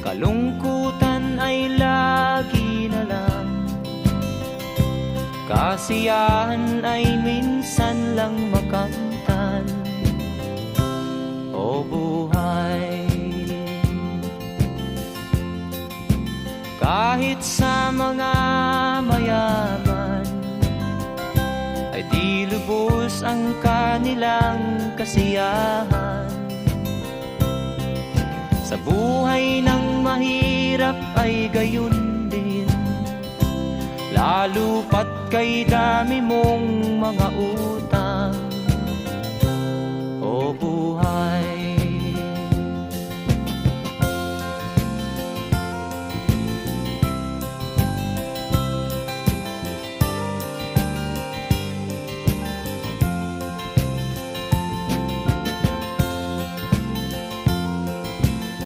Kalungkutan ay lagi na lang, kasiyahan ay minsan lang makamtan. O buhay, kahit sa mga mayaman ay di lubos ang kanilang kasiyahan. Sa buhay ng mahirap ay gayon din, lalo pat kay dami mong mga utang. O buhay,